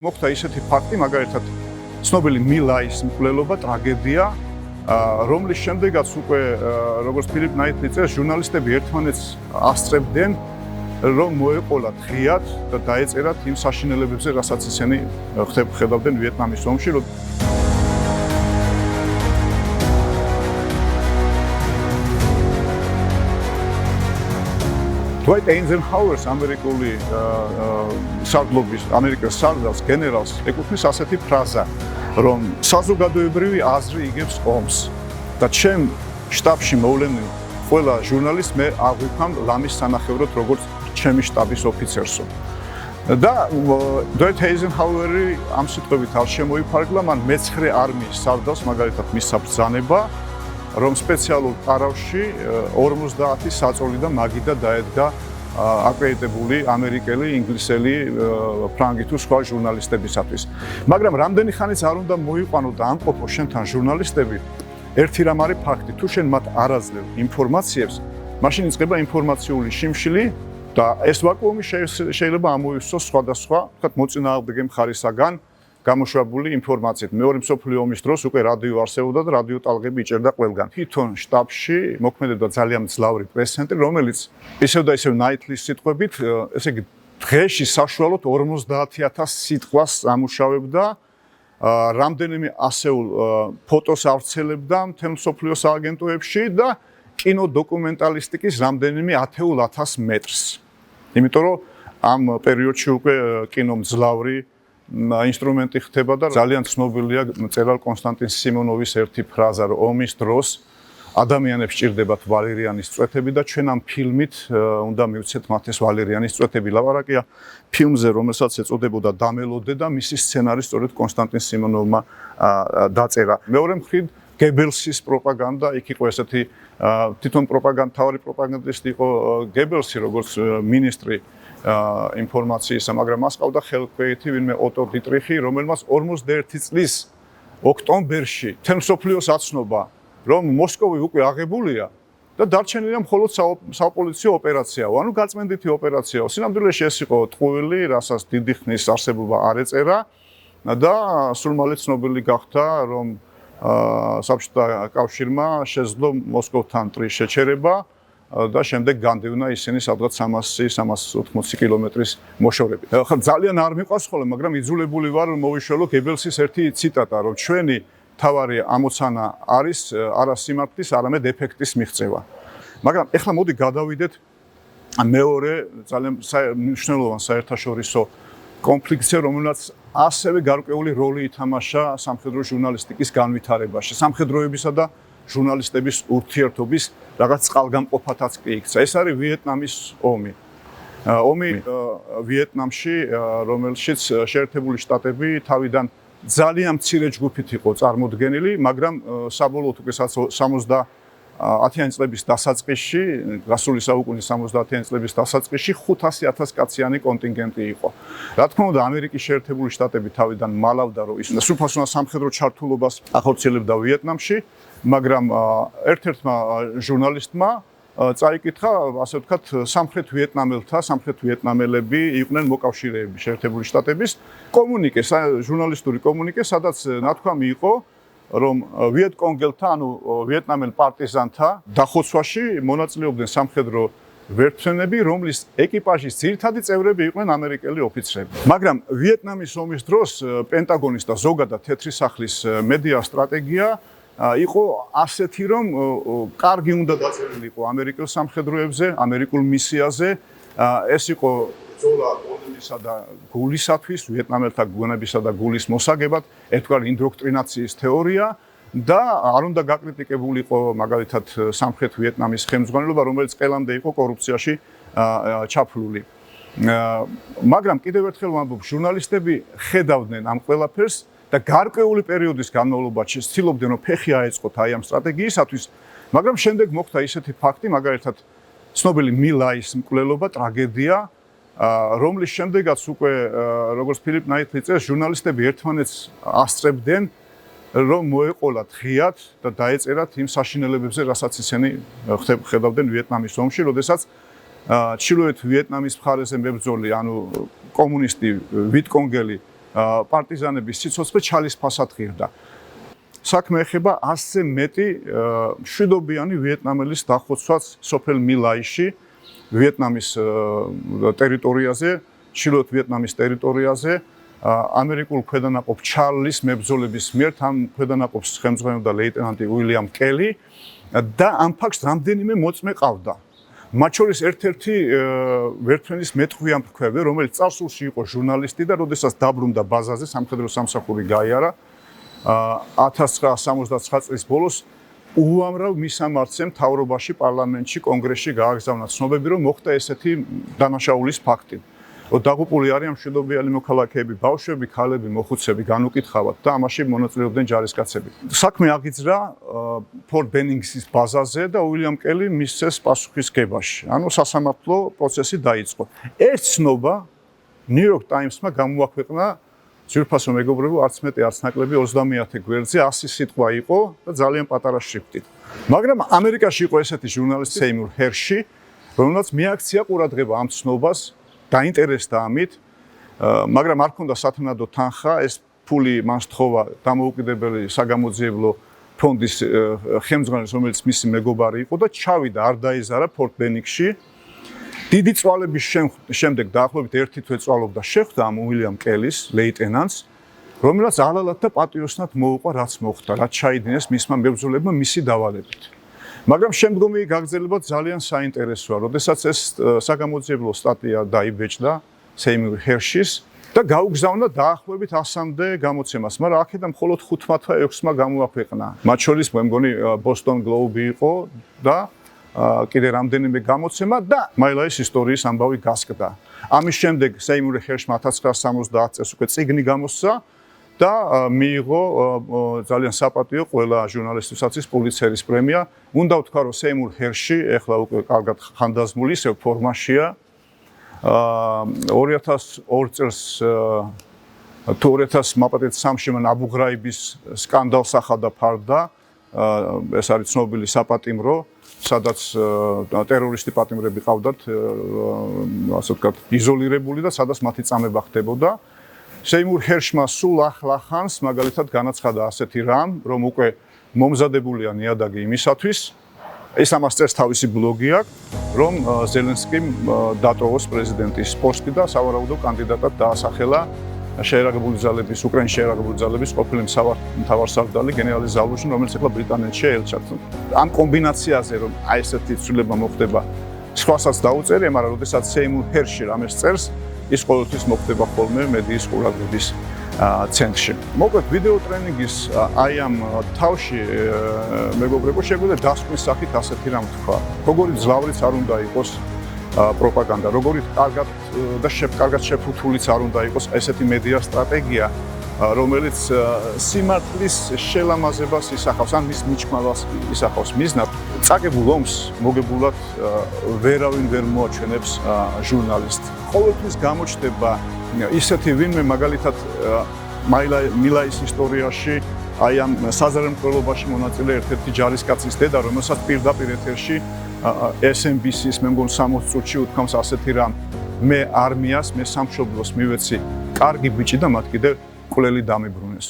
მოხდა ისეთი ფაქტი, მაგალითად, ცნობილი მილაის მკვლელობა, ტრაგედია, რომლის შემდეგაც უკვე როგორც ფილიპ ნაითლი წერს, ჟურნალისტები ერთმანეთს ასწრებდნენ, რომ მოეყოლათ ღიად და დაეწერათ იმ საშინელებებზე, რასაც ისინი ხედავდნენ ვიეტნამის ომში. Dwight Eisenhower's ამერიკული სარდლობის, ამერიკის სარდალს, გენერალს ეკუთვნის ასეთი ფრაზა, რომ საზოგადოებრივი აზრი იგებს ომს და ჩემ შტაბში მოვლენილ ყველა ჟურნალისტს მე აღვიქვამ ლამის სანახევროდ, როგორც ჩემი შტაბის ოფიცერსო. და Dwight Eisenhower-ი ამ სიტყვებით არ შემოიფარგლა, მან მე-9 არმიის სარდალს, მაგალითად მისცა ბრძანება, რომ სპეციალურ პარავში 50 საწოლი და მაგიდა დაედგა აკრედიტებული ამერიკელი, ინგლისელი, ფრანგი თუ სხვა ჟურნალისტებისათვის. მაგრამ რამდენი ხანიც არ უნდა მოიყვანო და ამყოფო შენთან ჟურნალისტები, ერთი რამ არის ფაქტი, თუ შენ მათ არ აძლევ ინფორმაციებს, მაშინ იწყება ინფორმაციული შიმშილი და ეს ვაკუუმი შეიძლება ამოივსოს სხვადასხვა, თქვათ, მოწინააღმდეგე მხარისაგან გამოშვებული ინფორმაციით. მეორე მსოფლიო ომის დროს უკვე რადიო არსებობდა და რადიო ტალღები იჭერდა ყველგან. თვითონ შტაბში მოქმედებდა ძალიან მძლავრი პრეს-ცენტრი, რომელიც ისევ და ისევ ნაითლის სიტყვებით, ესე იგი, დღეში საშუალოდ 50,000 სიტყვას ამუშავებდა, რამდენიმე ასეულ ფოტოს ავრცელებდა მთელ მსოფლიო სააგენტოებში და კინოდოკუმენტალისტიკის რამდენიმე 10,000 მეტრს. იმიტომ რომ ამ პერიოდში უკვე კინო მძლავრი ინსტრუმენტი ხდება და ძალიან ცნობილია მწერალ კონსტანტინ სიმონოვის ერთი ფრაზა, რომ ომის დროს ადამიანებს სჭირდებათ ვალერიანის წვეთები და ჩვენ ამ ფილმით უნდა მივცეთ მათ ეს ვალერიანის წვეთები. ლაპარაკია ფილმზე, რომელსაც ეწოდებოდა დამელოდე და მისი სცენარი სწორედ კონსტანტინ სიმონოვმა დაწერა. მეორე მხრივ გებელსის პროპაგანდა, იქ იყო ესეთი თვითონ თავარი პროპაგანდისტი იყო გებელსი, როგორც მინისტრი ინფორმაციისა, მაგრამ მას ყავდა ხელქვეითი ვინმე ოტო დიტრიხი, რომელმაც 51 წლის ოქტომბერში მთელ მსოფლიოს აცნობა, რომ მოსკოვი უკვე აღებულია და დარჩენილია მხოლოდ საპოლიციო ოპერაციაო, ანუ გაწმენდითი ოპერაციაო. სინამდვილეში ეს იყო ტყუილი, რასაც დიდი ხნის არსებობა არ ეწერა და სულ მალე ცნობილი გახდა, რომ საბჭოთა კავშირმა შეძლო მოსკოვთან ტრის შეჩერება და შემდეგ განდევნა ისინი სადღაც 300-380 კილომეტრის მოშორებით. ხა ძალიან არ მიყვარს ხოლმე, მაგრამ იძულებული ვარ მოვიშველო გებელსის ერთი ციტატა, რომ ჩვენი თავარი ამოცანა არის არა სიმართლის, არამედ ეფექტის მიღწევა. მაგრამ ეხლა მოდი გადავიდეთ მეორე ძალიან მნიშვნელოვან საერთაშორისო კონფლიქტზე, რომელსაც ასევე გარკვეული როლი ითამაშა სამხედრო ჟურნალისტიკის განვითარებაში, სამხედროებისა და ჟურნალისტების ურთიერთობის რაღაც წყალგამყოფათაც კი იქცა. ეს არის ვიეტნამის ომი. ომი ვიეტნამში, რომელშიც შეერთებული შტატები თავიდან ძალიან მცირე ჯგუფით იყო წარმოდგენილი, მაგრამ საბოლოოდ უკვე 70-იანი წლების დასაწყისში, გასული საუკუნის 70-იანი წლების დასაწყისში 500,000 კაციანი კონტინგენტი იყო. რა თქმა უნდა, ამერიკის შეერთებული შტატები თავიდან მალავდა, რომ ის სრულფასოვან სამხედრო ჩართულობას ახორციელებდა ვიეტნამში, მაგრამ ერთ-ერთმა ჟურნალისტმა წაიკითხა, ასე ვთქვათ, სამხრეთ ვიეტნამელები იყვნენ მოკავშირეები შეერთებული შტატების კომუნიკე, ჟურნალისტური კომუნიკე, სადაც ნათქვამი იყო, რომ ვიეტკონგელთა, ანუ ვიეტნამელ პარტიზანთა დახოცვაში მონაწილეობდნენ სამხედრო ვერტმფრენები, რომლის ეკიპაჟის ძირითადი წევრები იყვნენ ამერიკელი ოფიცრები. მაგრამ ვიეტნამის ომის დროს პენტაგონის და ზოგადად თეთრი სახლის მედია სტრატეგია იყო ასეთი, რომ კარგი უნდა დაწერილი იყო ამერიკელ სამხედროებზე, ამერიკულ მისიაზე. ეს იყო ბრძოლა გონებისა და გულისათვის, ვიეტნამელთა გონებისა და გულის მოსაგებად, ერთგვარი ინდოქტრინაციის თეორია და არ უნდა გაკრიტიკებულიყო მაგალითად სამხრეთ ვიეტნამის ხელმძღვანელობა, რომელიც ყველამდე იყო კორუფციაში ჩაფლული. მაგრამ კიდევ ერთხელ ვამბობ, ჟურნალისტები ხედავდნენ ამ ყველაფერს და გარკვეული პერიოდის განმავლობაში ცდილობდნენ, რომ ფეხი აეწყოთ აი ამ სტრატეგიისათვის, მაგრამ შემდეგ მოხდა ისეთი ფაქტი, მაგალითად ცნობილი მილაის მკვლელობა, ტრაგედია, რომლის შემდეგაც უკვე როგორც ფილიპ ნაითლი წერს, ჟურნალისტები ერთმანეთს ასწრებდნენ, რომ მოეყოლათ ღიად და დაეწერათ იმ საშინელებებზე, რასაც ისინი ხედავდნენ ვიეტნამის ომში, როდესაც ჩრდილოეთ ვიეტნამის მხარეზე მებრძოლი, ანუ კომუნისტი ვიტკონგელი პარტიზანების სიცოცხლე ჩალისფასად ღირდა. საქმე ეხება 100-ზე მეტი მშვიდობიანი ვიეტნამელის დახოცვას სოფელ მილაიში, ვიეტნამის ტერიტორიაზე, ჩრდილოეთ ვიეტნამის ტერიტორიაზე, ამერიკულ ქვედანაყოფ ჩარლის მებრძოლების მიერ, ამ ქვედანაყოფს ხელმძღვანელობდა ლეიტენანტი უილიამ კელი და ამ ფაქტს რამდენიმე მოწმე ყავდა. მათ შორის ერთ-ერთი ვერტმენის მეტყვი ამფრქვევი, რომელიც წარსულში იყო ჟურნალისტი და როდესაც დაბრუნდა ბაზაზე, სამხედრო სამსახური გაიარა 1969 წლის ბოლოს უამრავ მისამართზე მთავრობაში, პარლამენტში, კონგრესში გააგზავნა ცნობები, რომ მოხდა ესეთი დანაშაულის ფაქტი. დაღუპული არიან მშვიდობიანი მოქალაქეები, ბავშვები, ქალები, მოხუცები, განუკითხავად და ამაში მონაწილეობდნენ ჯარისკაცები. საქმე აღიძრა ფორტ ბენინგსის ბაზაზე და უილიამ კელი მისცეს პასუხისგებაში. ანუ სასამართლო პროცესი დაიწყო. ერთ ცნობა ნიუ-იორკ ტაიმსმა გამოაქვეყნა ძვირფასო მეგობრებო, არც მეტი, არც ნაკლები 30 გვერდზე 100 სიტყვა იყო და ძალიან პატარა შრიფტით. მაგრამ ამერიკაში იყო ესეთი ჟურნალისტი სეიმურ ჰერში, რომელსაც მიაქცია ყურადღება ამ ცნობას, დაინტერესდა ამით, მაგრამ არ ჰქონდა სათანადო თანხა, ეს ფული მას თხოვა დამოუკიდებელი საგამოძიებლო ფონდის ხელმძღვანელს, რომელიც მისი მეგობარი იყო და ჩავიდა, არ დაიზარა ფორტ ბენინგში. დიდი წვალების შემდეგ დაახლოებით 1 თვე წვალობდა შეხვდა ამ უილიამ კელის ლეიტენანტს, რომელსაც ალალად და პატიოსნად მოუყვა რაც მოხდა, რაც ჩაიდინეს მისმა მებრძოლებმა მისი დავალებით. მაგრამ შემდგომი გაგრძელება ძალიან საინტერესოა, როდესაც ეს საგამოძიებლო სტატია დაიბეჭდა სეიმურ ჰერშის და გაუგზავნა დაახლოებით 100-მდე გამოცემას, მაგრამ აქედან მხოლოდ 5-6-მა გამოაქვეყნა. მათ შორის მე მგონი ბოსტონ გლოუბი იყო და კიდე რამდენიმე გამოცემა და მაილაის ისტორიის ამბავი გასკდა. ამის შემდეგ სეიმურ ჰერშმა 1970 წელს უკვე წიგნი გამოსცა და მიიღო ძალიან საპატიო ყველა ჟურნალისტისათვის პულიცერის პრემია. უნდა ვთქვა, რომ სეიმურ ჰერში ეხლა უკვე კარგად ხანდაზმული ისევ ფორმაშია. 2002 წელს თუ 2003-ში მან აბუ ღრაიბის სკანდალს ახადა ფარდა. ეს არის ცნობილი საპატიმრო, სადაც ტერორისტი პატიმრები ყავდათ, ასე ვთქვათ, იზოლირებული და სადაც მათი წამება ხდებოდა. სეიმურ ჰერშმა სულ ახლახანს მაგალითად განაცხადა ასეთი რამ, რომ უკვე მომზადებულია ნიადაგი იმისათვის, ეს ამას წერს თავისი ბლოგი აქვს, რომ ზელენსკიმ დატოვოს პრეზიდენტის პოსტი და სავარაუდო კანდიდატად დაასახელა შეერაგებული ძალების, უკრაინის შეერაგებული ძალების ყოფილი მთავარსარდალი გენერალი ზალუჟნი, რომელიც ახლა ბრიტანეთში ელჩად. ამ კომბინაციაზე, რომ აი ესეთი ცვლილება მოხდება, სხვასაც დაუწერია, მაგრამ როდესაც სეიმურ ჰერში რამეს წერს, ის ყოველთვის მოხდება ხოლმე მედიის ყურადღების ცენტრში. მოკლედ ვიდეო ტრენინგის აი ამ თავში მეგობრებო შეგვიძლია დასკვნის სახით ასეთი რამ თქვა. როგორი ძლავრიც არ უნდა იყოს პროპაგანდა, როგორი კარგად შეფუთულიც არ უნდა იყოს ესეთი მედია სტრატეგია, რომელიც სიმართლის შელამაზებას ისახავს, ან მის მიჩქმალას ისახავს. მიზნად წაგებულ ომს მოგებულად ვერავინ ვერ მოაჩვენებს ჟურნალისტი. ყოველთვის გამოჩნდება ისეთი ვინმე მაგალითად მილაის ისტორიაში, აი ამ საზარელ მკვლელობაში მონაწილე ერთ-ერთი ჯარისკაცის დედა, რომელსაც პირდაპირ ეთერში SMBC-ის მე მგონი 60 წუთში უთქვამს ასეთი რამ: მე არმიას, მე სამშობლოს მივეცი კარგი ბიჭი და მათ კიდევ მკვლელი დამიბრუნეს.